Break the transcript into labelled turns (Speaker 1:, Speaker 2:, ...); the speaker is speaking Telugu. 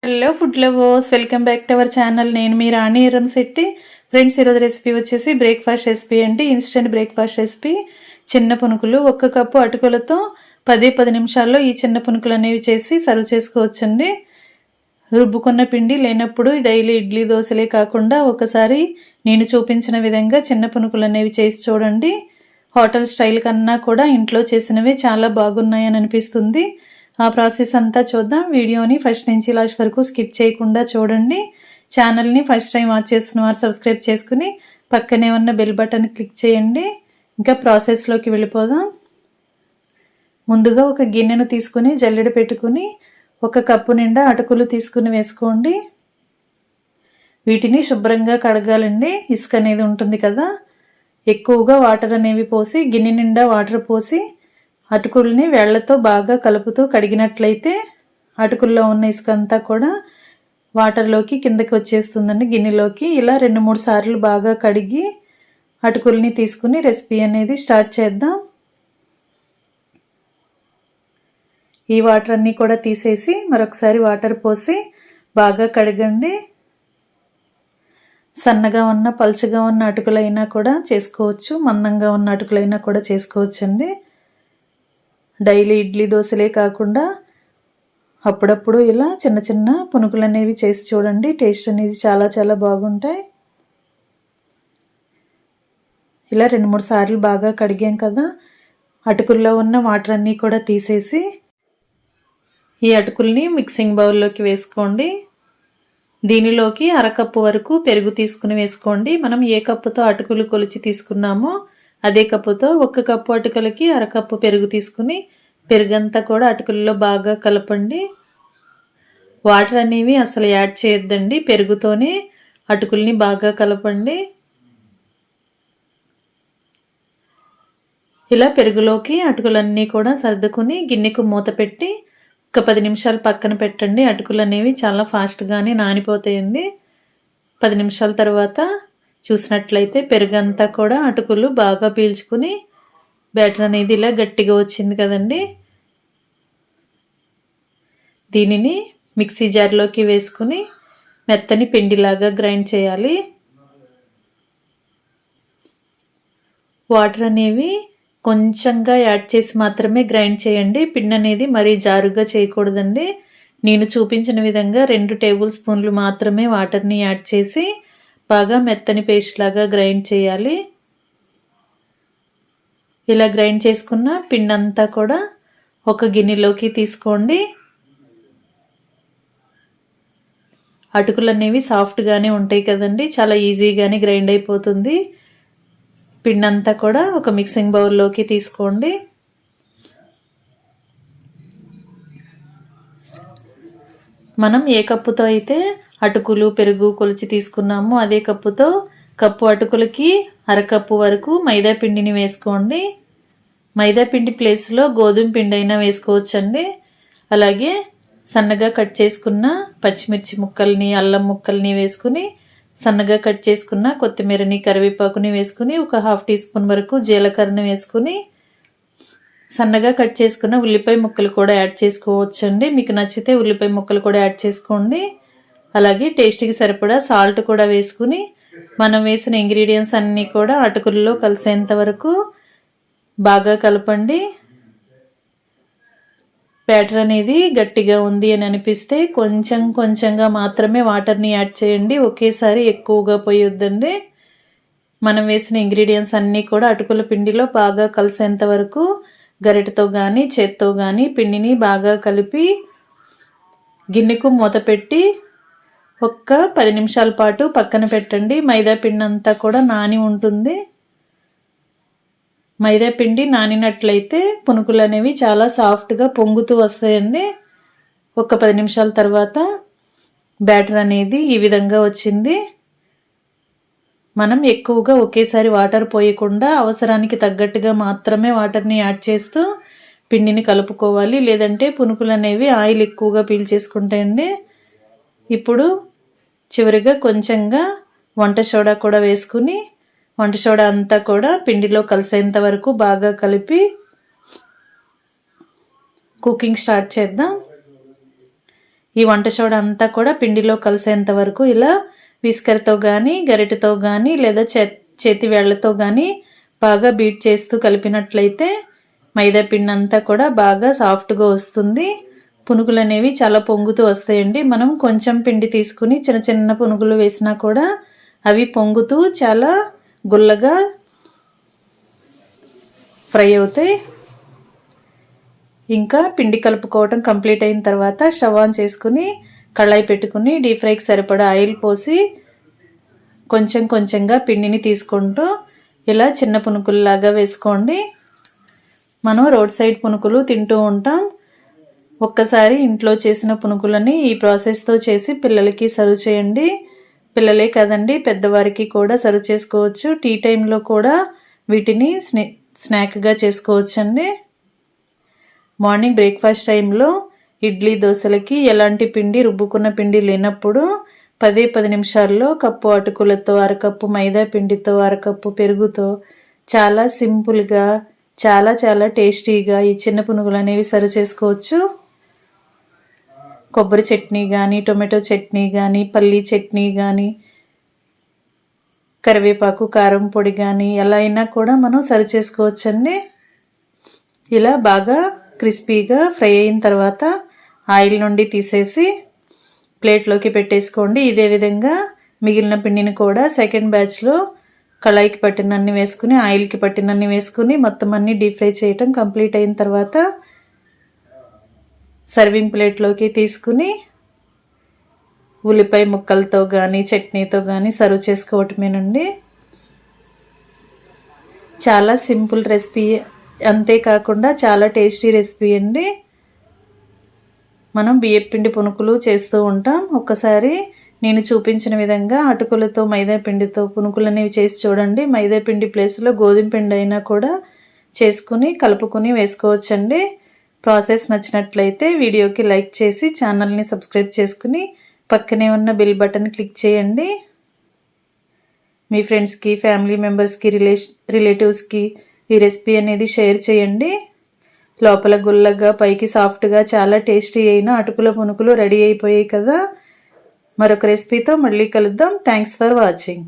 Speaker 1: Hello food lovers, welcome back to our channel. నేను మీ రాణి ఎర్రంశెట్టి. ఫ్రెండ్స్, ఈరోజు రెసిపీ వచ్చేసి బ్రేక్ఫాస్ట్ రెసిపీ అండి. Instant breakfast recipe. చిన్న పునుకులు 1 కప్పు అటుకులతో 10 నిమిషాల్లో ఈ చిన్న పునుకులు అనేవి చేసి సర్వ్ చేసుకోవచ్చండి. రుబ్బుకున్న పిండి లేనప్పుడు డైలీ ఇడ్లీ దోశలే కాకుండా ఒకసారి నేను చూపించిన విధంగా చిన్న పునుకులు అనేవి చేసి చూడండి. హోటల్ స్టైల్ కన్నా కూడా ఇంట్లో చేసినవే చాలా బాగున్నాయని అనిపిస్తుంది. ఆ ప్రాసెస్ అంతా చూద్దాం. వీడియోని ఫస్ట్ నుంచి లాస్ట్ వరకు స్కిప్ చేయకుండా చూడండి. ఛానల్ని ఫస్ట్ టైం వాచ్ చేస్తున్న వారు సబ్స్క్రైబ్ చేసుకుని పక్కనే ఉన్న బెల్ బటన్ క్లిక్ చేయండి. ఇంకా ప్రాసెస్లోకి వెళ్ళిపోదాం. ముందుగా ఒక గిన్నెను తీసుకుని జల్లెడ పెట్టుకుని 1 కప్పు నిండా అటుకులు తీసుకుని వేసుకోండి. వీటిని శుభ్రంగా కడగాలండి. ఇసుక అనేది ఉంటుంది కదా, ఎక్కువగా వాటర్ అనేవి పోసి గిన్నె నిండా వాటర్ పోసి అటుకుల్ని వేళ్లతో బాగా కలుపుతూ కడిగినట్లయితే అటుకుల్లో ఉన్న ఇసుక అంతా కూడా వాటర్లోకి కిందకి వచ్చేస్తుందండి గిన్నెలోకి. ఇలా 2-3 సార్లు బాగా కడిగి అటుకుల్ని తీసుకుని రెసిపీ అనేది స్టార్ట్ చేద్దాం. ఈ వాటర్ అన్నీ కూడా తీసేసి మరొకసారి వాటర్ పోసి బాగా కడగండి. సన్నగా ఉన్న పలుచగా ఉన్న అటుకులైనా కూడా చేసుకోవచ్చు, మందంగా ఉన్న అటుకులైనా కూడా చేసుకోవచ్చండి. డైలీ ఇడ్లీ దోశలే కాకుండా అప్పుడప్పుడు ఇలా చిన్న చిన్న పునుకులు అనేవి చేసి చూడండి. టేస్ట్ అనేది చాలా చాలా బాగుంటాయి. ఇలా 2-3 సార్లు బాగా కడిగాం కదా, అటుకుల్లో ఉన్న వాటర్ అన్నీ కూడా తీసేసి ఈ అటుకుల్ని మిక్సింగ్ బౌల్లోకి వేసుకోండి. దీనిలోకి 1/2 కప్పు వరకు పెరుగు తీసుకుని వేసుకోండి. మనం ఏ కప్పుతో అటుకులు కొలిచి తీసుకున్నామో అదే కప్పుతో 1 కప్పు అటుకులకి 1/2 కప్పు పెరుగు తీసుకుని పెరుగంతా కూడా అటుకుల్లో బాగా కలపండి. వాటర్ అనేవి అసలు యాడ్ చేయొద్దండి, పెరుగుతోనే అటుకుల్ని బాగా కలపండి. ఇలా పెరుగులోకి అటుకులన్నీ కూడా సర్దుకుని గిన్నెకు మూత పెట్టి 10 నిమిషాలు పక్కన పెట్టండి. అటుకులు అనేవి చాలా ఫాస్ట్గానే నానిపోతాయండి. 10 నిమిషాల తర్వాత చూసినట్లయితే పెరుగంతా కూడా అటుకులు బాగా పీల్చుకుని బ్యాటర్ అనేది ఇలా గట్టిగా వచ్చింది కదండి. దీనిని మిక్సీ జార్లోకి వేసుకుని మెత్తని పిండిలాగా గ్రైండ్ చేయాలి. వాటర్ అనేవి కొంచెంగా యాడ్ చేసి మాత్రమే గ్రైండ్ చేయండి. పిండి అనేది మరీ జారుగా చేయకూడదండి. నేను చూపించిన విధంగా 2 టేబుల్ స్పూన్లు మాత్రమే వాటర్ని యాడ్ చేసి బాగా మెత్తని పేస్ట్ లాగా గ్రైండ్ చేయాలి. ఇలా గ్రైండ్ చేసుకున్న పిండి అంతా కూడా ఒక గిన్నెలోకి తీసుకోండి. అటుకులు అనేవి సాఫ్ట్గానే ఉంటాయి కదండి, చాలా ఈజీగానే గ్రైండ్ అయిపోతుంది. పిండి అంతా కూడా ఒక మిక్సింగ్ బౌల్లోకి తీసుకోండి. మనం ఏ కప్పుతో అయితే అటుకులు పెరుగు కొలిచి తీసుకున్నామో అదే కప్పుతో కప్పు అటుకులకి 1/2 కప్పు వరకు మైదా పిండిని వేసుకోండి. మైదా పిండి ప్లేస్లో గోధుమ పిండి అయినా వేసుకోవచ్చండి. అలాగే సన్నగా కట్ చేసుకున్న పచ్చిమిర్చి ముక్కల్ని, అల్లం ముక్కల్ని వేసుకుని సన్నగా కట్ చేసుకున్న కొత్తిమీరని, కరివేపాకుని వేసుకుని 1/2 టీ స్పూన్ వరకు జీలకర్రని వేసుకుని సన్నగా కట్ చేసుకున్న ఉల్లిపాయ ముక్కలు కూడా యాడ్ చేసుకోవచ్చండి. మీకు నచ్చితే ఉల్లిపాయ ముక్కలు కూడా యాడ్ చేసుకోండి. అలాగే టేస్ట్కి సరిపడా సాల్ట్ కూడా వేసుకుని మనం వేసిన ఇంగ్రీడియంట్స్ అన్నీ కూడా అటుకుల్లో కలిసేంత వరకు బాగా కలపండి. బ్యాటర్ అనేది గట్టిగా ఉంది అని అనిపిస్తే కొంచెం కొంచెంగా మాత్రమే వాటర్ని యాడ్ చేయండి. ఒకేసారి ఎక్కువగా పోయొద్దండి. మనం వేసిన ఇంగ్రీడియంట్స్ అన్నీ కూడా అటుకుల పిండిలో బాగా కలిసేంత వరకు గరిటెతో కానీ చేత్తో కానీ పిండిని బాగా కలిపి గిన్నెకు మూత పెట్టి 10 నిమిషాల పాటు పక్కన పెట్టండి. మైదా పిండి అంతా కూడా నాని ఉంటుంది. మైదా పిండి నానినట్లయితే పునుకులు అనేవి చాలా సాఫ్ట్గా పొంగుతూ వస్తాయండి. 10 నిమిషాల తర్వాత బ్యాటర్ అనేది ఈ విధంగా వచ్చింది. మనం ఎక్కువగా ఒకేసారి వాటర్ పోయకుండా అవసరానికి తగ్గట్టుగా మాత్రమే వాటర్ని యాడ్ చేస్తూ పిండిని కలుపుకోవాలి. లేదంటే పునుకులు అనేవి ఆయిల్ ఎక్కువగా పీల్చేసుకుంటాయండి. ఇప్పుడు చివరిగా కొంచెంగా వంట సోడా కూడా వేసుకుని వంట సోడా అంతా కూడా పిండిలో కలిసేంత వరకు బాగా కలిపి కుకింగ్ స్టార్ట్ చేద్దాం. ఈ వంట సోడా అంతా కూడా పిండిలో కలిసేంత వరకు ఇలా విస్కర్తో కానీ గరిటెతో కానీ లేదా చేతి వేళ్లతో కానీ బాగా బీట్ చేస్తూ కలిపినట్లయితే మైదా పిండి అంతా కూడా బాగా సాఫ్ట్గా వస్తుంది. పునుగులు అనేవి చాలా పొంగుతూ వస్తాయండి. మనం కొంచెం పిండి తీసుకుని చిన్న చిన్న పునుగులు వేసినా కూడా అవి పొంగుతూ చాలా గుల్లగా ఫ్రై అవుతాయి. ఇంకా పిండి కలుపుకోవటం కంప్లీట్ అయిన తర్వాత స్టవ్ ఆన్ చేసుకుని కళాయి పెట్టుకుని డీప్ ఫ్రైకి సరిపడా ఆయిల్ పోసి కొంచెం కొంచెంగా పిండిని తీసుకుంటూ ఇలా చిన్న పునుకుల్లాగా వేసుకోండి. మనం రోడ్ సైడ్ పునుకులు తింటూ ఉంటాం. ఒక్కసారి ఇంట్లో చేసిన పునుకులని ఈ ప్రాసెస్తో చేసి పిల్లలకి సర్వ్ చేయండి. పిల్లలే కదండి, పెద్దవారికి కూడా సర్వ్ చేసుకోవచ్చు. టీ టైంలో కూడా వీటిని స్నాక్గా చేసుకోవచ్చండి. మార్నింగ్ బ్రేక్ఫాస్ట్ టైంలో ఇడ్లీ దోశలకి ఎలాంటి పిండి రుబ్బుకున్న పిండి లేనప్పుడు 10 నిమిషాల్లో కప్పు అటుకులతో, అరకప్పు మైదా పిండితో, అరకప్పు పెరుగుతో చాలా సింపుల్గా చాలా చాలా టేస్టీగా ఈ చిన్న పునుగులు అనేవి సర్వ్ చేసుకోవచ్చు. కొబ్బరి చట్నీ కానీ, టొమాటో చట్నీ కానీ, పల్లీ చట్నీ కానీ, కరివేపాకు కారం పొడి కానీ ఎలా అయినా కూడా మనం సర్వ్ చేసుకోవచ్చండి. ఇలా బాగా క్రిస్పీగా ఫ్రై అయిన తర్వాత ఆయిల్ నుండి తీసేసి ప్లేట్లోకి పెట్టేసుకోండి. ఇదే విధంగా మిగిలిన పిండిని కూడా సెకండ్ బ్యాచ్లో కళాయికి పట్టినన్ని వేసుకుని, ఆయిల్కి పట్టినన్ని వేసుకుని మొత్తం అన్ని డీప్ ఫ్రై చేయటం కంప్లీట్ అయిన తర్వాత సర్వింగ్ ప్లేట్లోకి తీసుకుని ఉల్లిపాయ ముక్కలతో కానీ చట్నీతో కానీ సర్వ్ చేసుకోవటమేనండి. చాలా సింపుల్ రెసిపీ, అంతేకాకుండా చాలా టేస్టీ రెసిపీ అండి. మనం బియ్యపిండి పునుకులు చేస్తూ ఉంటాం. ఒక్కసారి నేను చూపించిన విధంగా అటుకులతో మైదా పిండితో పునుకులు అనేవి చేసి చూడండి. మైదా పిండి ప్లేస్లో గోధుమ పిండి అయినా కూడా చేసుకుని కలుపుకొని వేసుకోవచ్చండి. ప్రాసెస్ నచ్చినట్లయితే వీడియోకి లైక్ చేసి ఛానల్ని సబ్స్క్రైబ్ చేసుకుని పక్కనే ఉన్న బెల్ బటన్ క్లిక్ చేయండి. మీ ఫ్రెండ్స్కి, ఫ్యామిలీ మెంబర్స్కి, రిలేటివ్స్కి ఈ రెసిపీ అనేది షేర్ చేయండి. లోపల గుల్లగా పైకి సాఫ్ట్గా చాలా టేస్టీ అయిన అటుకుల పునుకులు రెడీ అయిపోయాయి కదా. మరొక రెసిపీతో మళ్ళీ కలుద్దాం. Thanks for watching.